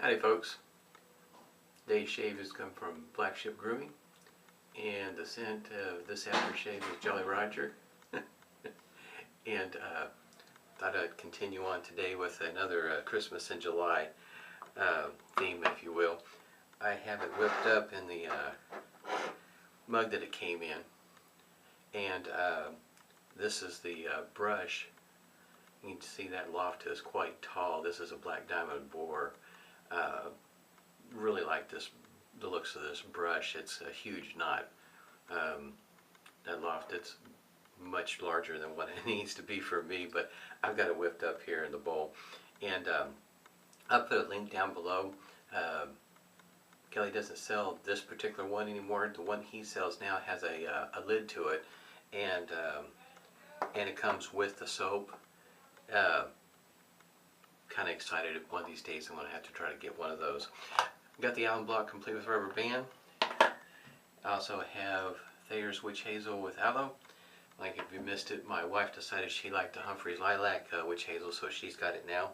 Howdy folks, today's shave has come from Black Ship Grooming, and the scent of this aftershave is Jolly Roger. And thought I'd continue on today with another Christmas in July theme, if you will. I have it whipped up in the mug that it came in, and this is the brush. You can see that loft is quite tall. This is a black diamond boar. Really like the looks of this brush. It's a huge knot. That loft, it's much larger than what it needs to be for me, but I've got it whipped up here in the bowl. And I'll put a link down below. Kelly doesn't sell this particular one anymore. The one he sells now has a lid to it, and it comes with the soap. Kind of excited. One of these days I'm going to have to try to get one of those. Got the alum block complete with rubber band. I also have Thayer's Witch Hazel with aloe. Like, if you missed it, my wife decided she liked the Humphrey's Lilac Witch Hazel, so she's got it now.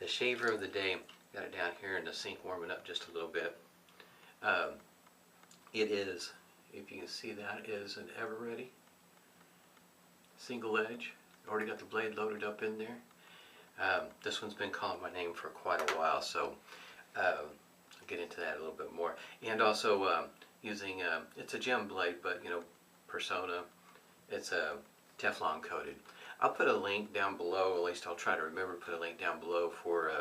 The shaver of the day, got it down here in the sink warming up just a little bit. It is, if you can see that, is an ever-ready single edge. Already got the blade loaded up in there. This one's been calling my name for quite a while, so I'll get into that a little bit more. And also using, it's a gem blade, but you know, Persona, it's a Teflon coated. I'll put a link down below, at least I'll try to remember to put a link down below for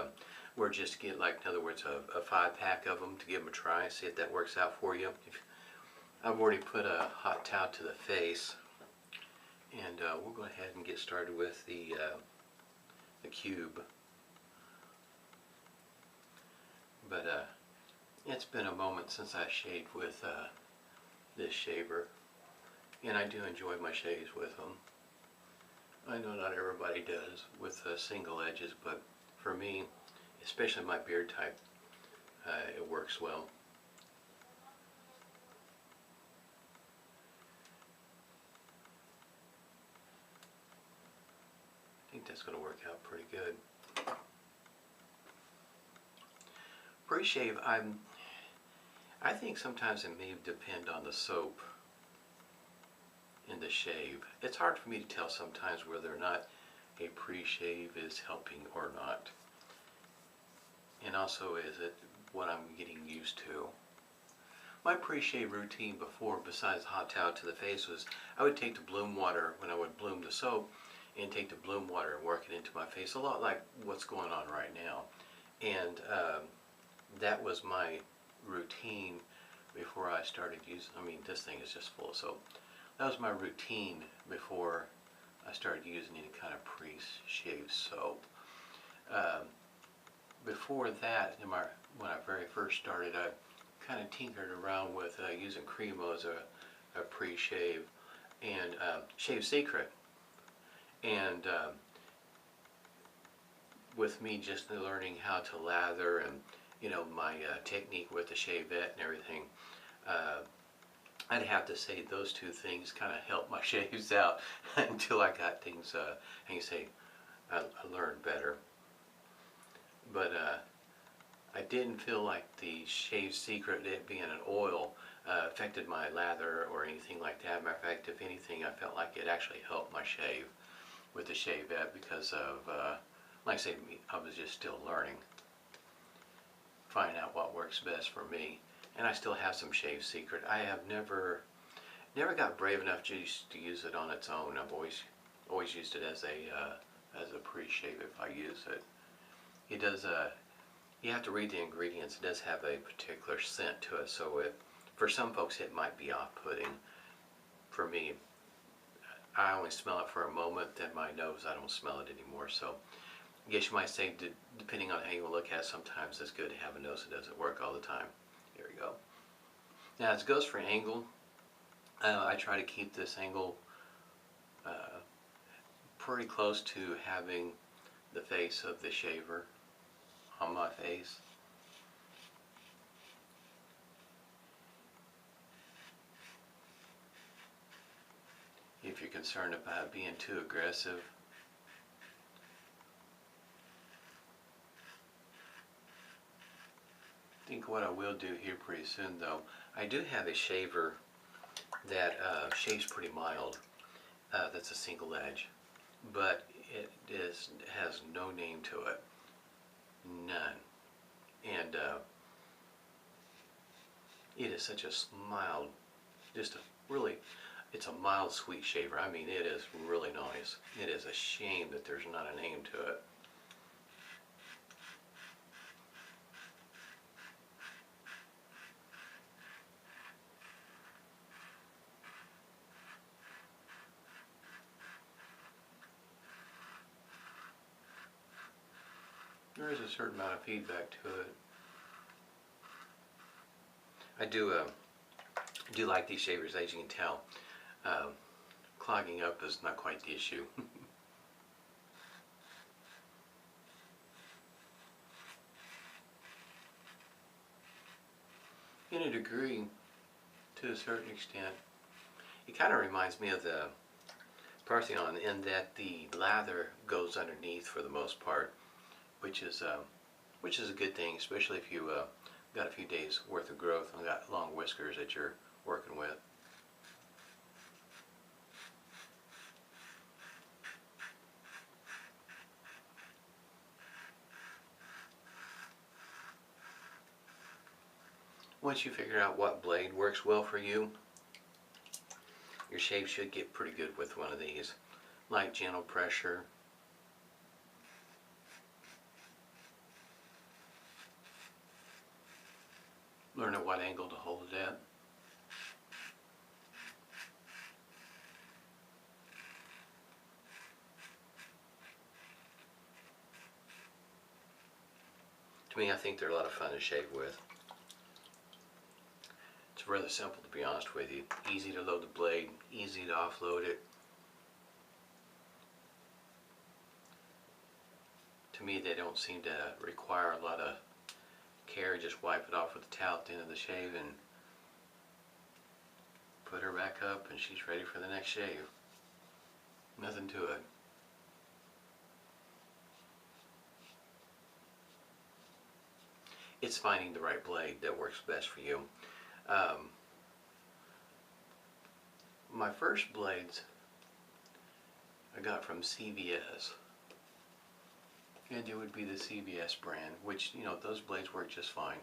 where just to get, like, in other words, a 5-pack of them to give them a try, see if that works out for you. I've already put a hot towel to the face, and we'll go ahead and get started with the cube. But it's been a moment since I shaved with this shaver, and I do enjoy my shaves with them. I know not everybody does with single edges, but for me, especially my beard type, it works well. I think that's going to work out pretty good. Pre-shave, I think sometimes it may depend on the soap in the shave. It's hard for me to tell sometimes whether or not a pre-shave is helping or not. And also, is it what I'm getting used to? My pre-shave routine before, besides hot towel to the face, was I would take the bloom water when I would bloom the soap, and take the bloom water and work it into my face, a lot like what's going on right now. And that was my routine before I started using, I mean, this thing is just full of soap. That was my routine before I started using any kind of pre-shave soap. Before that, when I very first started, I kind of tinkered around with using Cremo as a pre-shave, and Shave Secret. And with me just learning how to lather, and you know, my technique with the shavette and everything, I'd have to say those two things kind of helped my shaves out until I got things, how you say, I learned better. But I didn't feel like the Shave Secret, it being an oil, affected my lather or anything like that. Matter of fact, if anything, I felt like it actually helped my shave with the shavette because of, like I say, I was just still learning, finding out what works best for me. And I still have some Shave Secret. I have never got brave enough to use it on its own. I've always used it as a pre-shave if I use it. It does, you have to read the ingredients. It does have a particular scent to it, so for some folks it might be off-putting. For me, I only smell it for a moment, then my nose, I don't smell it anymore. So I guess you might say, depending on how you look at it, sometimes it's good to have a nose that doesn't work all the time. Here we go. Now, as it goes for angle, I try to keep this angle pretty close to having the face of the shaver on my face. If you're concerned about being too aggressive, think what I will do here pretty soon though, I do have a shaver that shaves pretty mild. That's a single edge, but has no name to it, none, and it is such a mild, just a really, it's a mild sweet shaver. I mean, it is really nice. It is a shame that there's not a name to it. There is a certain amount of feedback to it. I do like these shavers, as you can tell. Clogging up is not quite the issue. In a degree, to a certain extent, it kind of reminds me of the Parthenon in that the lather goes underneath for the most part, which is a good thing, especially if you got a few days worth of growth and got long whiskers that you're working with. Once you figure out what blade works well for you, your shave should get pretty good with one of these. Light, gentle pressure. Learn at what angle to hold it at. To me, I think they're a lot of fun to shave with. It's rather simple, to be honest with you. Easy to load the blade, easy to offload it. To me, they don't seem to require a lot of care. Just wipe it off with a towel at the end of the shave and put her back up and she's ready for the next shave. Nothing to it. It's finding the right blade that works best for you. My first blades I got from CVS, and it would be the CVS brand, which, you know, those blades work just fine.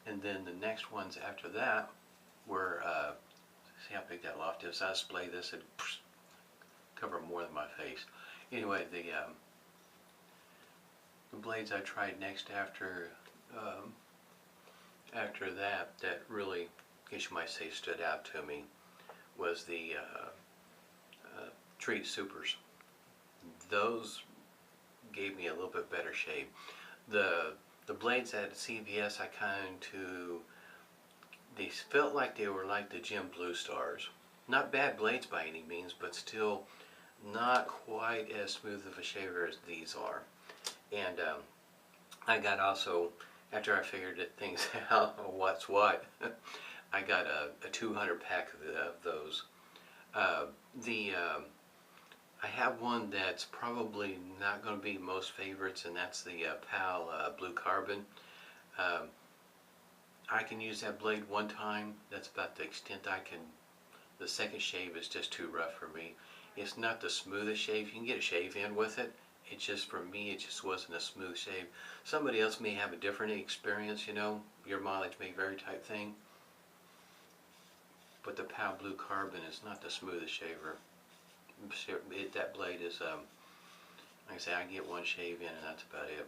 And then the next ones after that were, see how big that loft is? I display this and cover more than my face. Anyway, the blades I tried next after that really, I guess you might say, stood out to me was the Treat Supers. Those gave me a little bit better shave. The blades at CVS, they felt like they were like the Gem Blue Stars. Not bad blades by any means, but still not quite as smooth of a shaver as these are. And I got also, after I figured things out, what's what, I got a 200 pack of those. I have one that's probably not going to be most favorites, and that's the PAA Blue Carbon. I can use that blade one time. That's about the extent I can. The second shave is just too rough for me. It's not the smoothest shave. You can get a shave in with it. It just, for me, it just wasn't a smooth shave. Somebody else may have a different experience, you know. Your mileage may vary type thing. But the PAL Blue Carbon is not the smoothest shaver. That blade is, like I say, I can get one shave in and that's about it.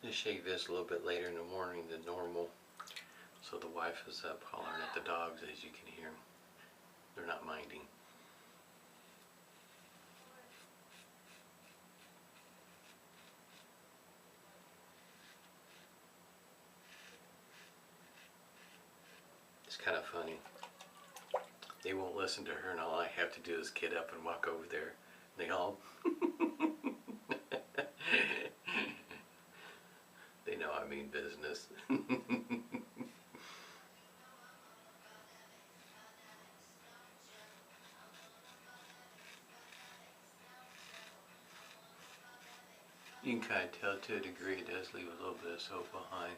This shave is a little bit later in the morning than normal, so the wife is up hollering at the dogs, as you can hear. They're not minding. It's kind of funny. They won't listen to her, and all I have to do is get up and walk over there. They all You can kind of tell to a degree it does leave a little bit of soap behind.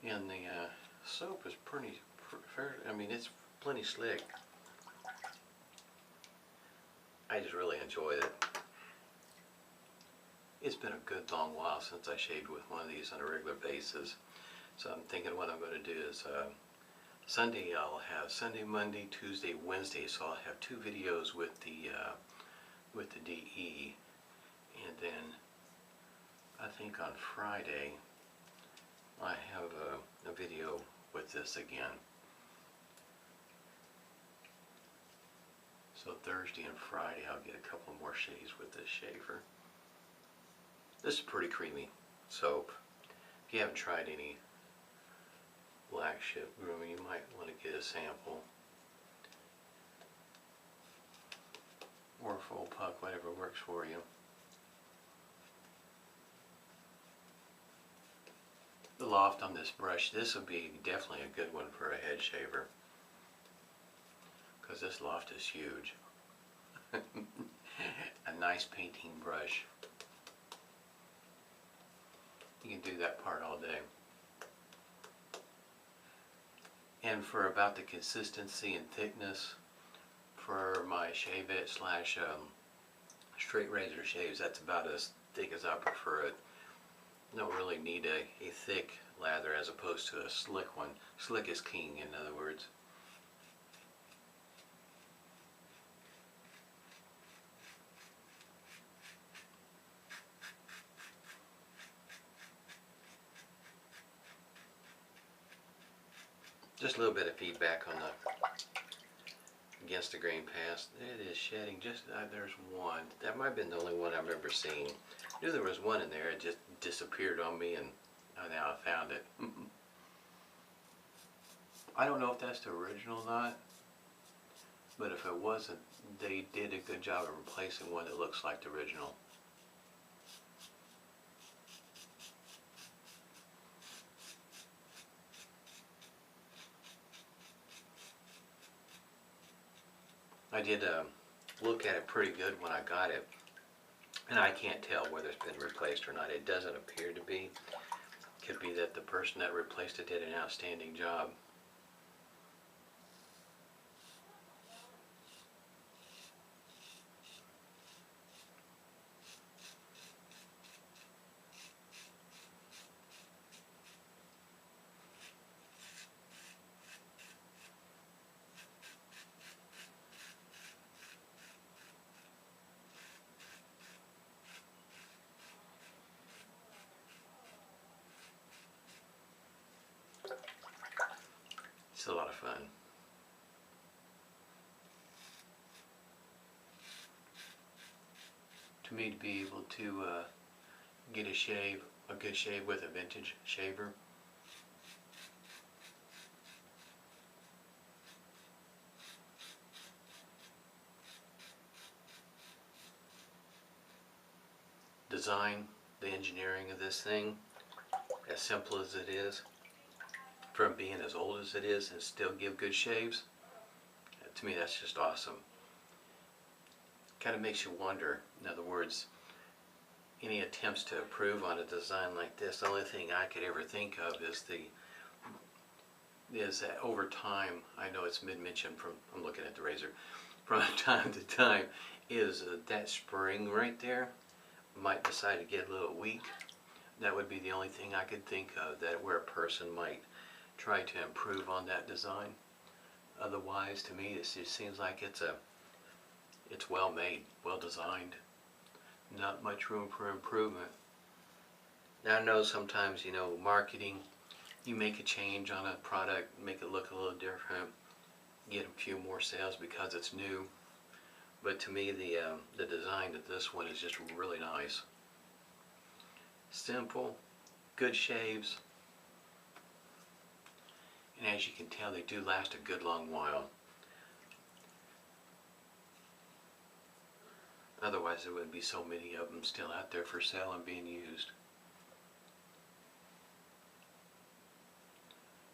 And the soap is pretty, I mean, it's plenty slick. I just really enjoyed it. It's been a good long while since I shaved with one of these on a regular basis. So I'm thinking what I'm going to do is Sunday I'll have Sunday, Monday, Tuesday, Wednesday. So I'll have 2 videos with the DE, and then I think on Friday I have a video with this again. So Thursday and Friday I'll get a couple more shaves with this shaver. This is pretty creamy soap. If you haven't tried any black Ship Grooming, you might want to get a sample. Or a full puck, whatever works for you. The loft on this brush, this would be definitely a good one for a head shaver, because this loft is huge. A nice painting brush. You can do that part all day. And for about the consistency and thickness for my shave-it slash straight razor shaves, that's about as thick as I prefer it. Don't really need a thick lather as opposed to a slick one. Slick is king, in other words. Just a little bit of feedback on the against the grain pass. It is shedding. Just there's one. That might have been the only one I remember seeing. I knew there was one in there. It just disappeared on me, and now I found it. I don't know if that's the original or not, but if it wasn't, they did a good job of replacing one that looks like the original. I did look at it pretty good when I got it, and I can't tell whether it's been replaced or not. It doesn't appear to be. Could be that the person that replaced it did an outstanding job. It's a lot of fun. To me, to be able to get a good shave with a vintage shaver. Design, the engineering of this thing, as simple as it is, from being as old as it is and still give good shaves, to me that's just awesome. Kind of makes you wonder, in other words, any attempts to improve on a design like this, the only thing I could ever think of is that over time, I know it's mentioned from, I'm looking at the razor, from time to time, is that spring right there might decide to get a little weak. That would be the only thing I could think of, that where a person might try to improve on that design. Otherwise, to me, it just seems like it's well made, well designed. Not much room for improvement. Now I know sometimes, you know, marketing, you make a change on a product, make it look a little different, get a few more sales because it's new. But to me, the design of this one is just really nice. Simple, good shaves, and as you can tell, they do last a good long while. Otherwise, there wouldn't be so many of them still out there for sale and being used.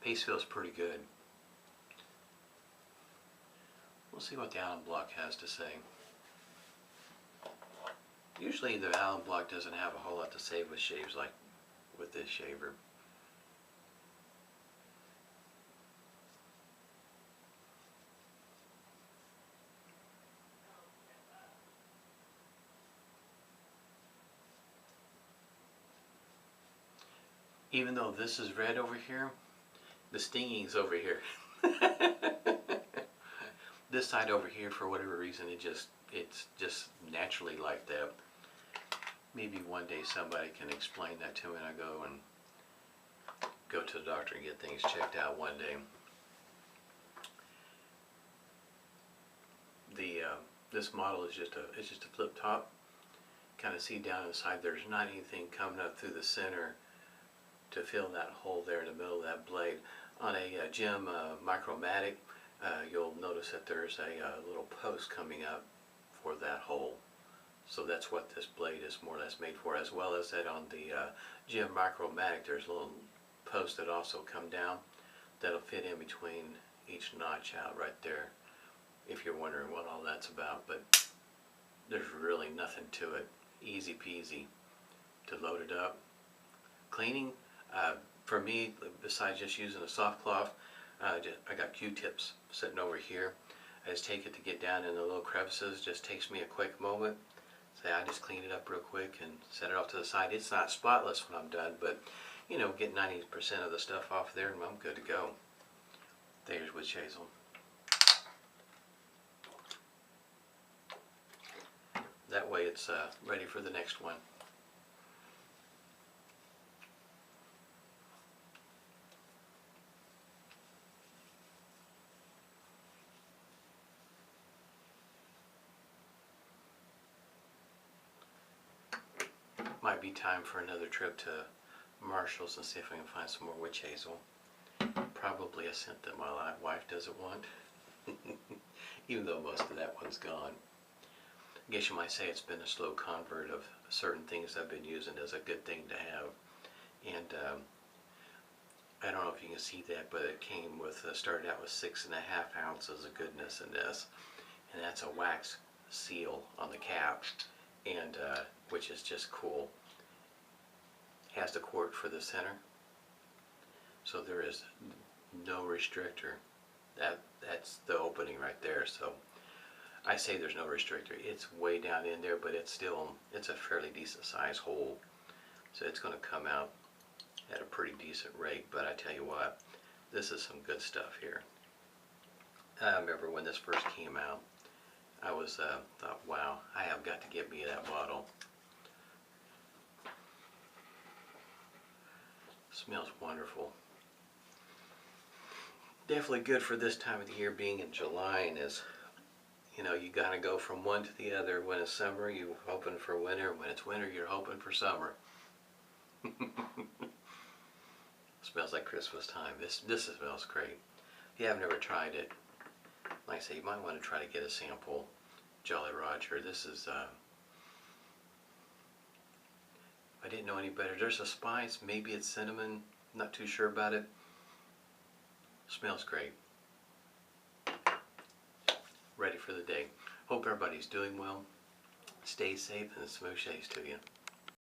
Paste feels pretty good. We'll see what the alum block has to say. Usually the alum block doesn't have a whole lot to say with shaves like with this shaver. Even though this is red over here, the stinging's over here. This side over here, for whatever reason, it's just naturally like that. Maybe one day somebody can explain that to me and I go to the doctor and get things checked out one day. This model is just a flip top. Kind of see down inside there's not anything coming up through the center to fill that hole there in the middle of that blade. On a Gem Micromatic, you'll notice that there's a little post coming up for that hole. So that's what this blade is more or less made for, as well as that on the Gem Micromatic there's a little post that also come down that'll fit in between each notch out right there, if you're wondering what all that's about. But there's really nothing to it. Easy peasy to load it up. Cleaning, for me, besides just using a soft cloth, I got Q-tips sitting over here. I just take it to get down in the little crevices. Just takes me a quick moment. So I just clean it up real quick and set it off to the side. It's not spotless when I'm done, but you know, get 90% of the stuff off there and I'm good to go. There's witch hazel. That way it's ready for the next one. Might be time for another trip to Marshall's and see if I can find some more witch hazel. Probably a scent that my wife doesn't want, even though most of that one's gone. I guess you might say it's been a slow convert of certain things I've been using as a good thing to have. And I don't know if you can see that, but it came with, started out with 6.5 ounces of goodness in this. And that's a wax seal on the cap, and which is just cool. Has the quart for the center, so there is no restrictor. That's the opening right there. So I say there's no restrictor. It's way down in there, but it's a fairly decent size hole, so it's going to come out at a pretty decent rate. But I tell you what, this is some good stuff here. I remember when this first came out, I was thought, wow, I have got to get me that bottle. Smells wonderful. Definitely good for this time of the year, being in July, and is, you know, you gotta go from one to the other. When it's summer, you're hoping for winter. When it's winter, you're hoping for summer. Smells like Christmas time. This smells great. If you have never tried it, like I say, you might want to try to get a sample. Jolly Roger. This is, I didn't know any better. There's a spice, maybe it's cinnamon, not too sure about it. Smells great. Ready for the day. Hope everybody's doing well. Stay safe and smooth shaves to you.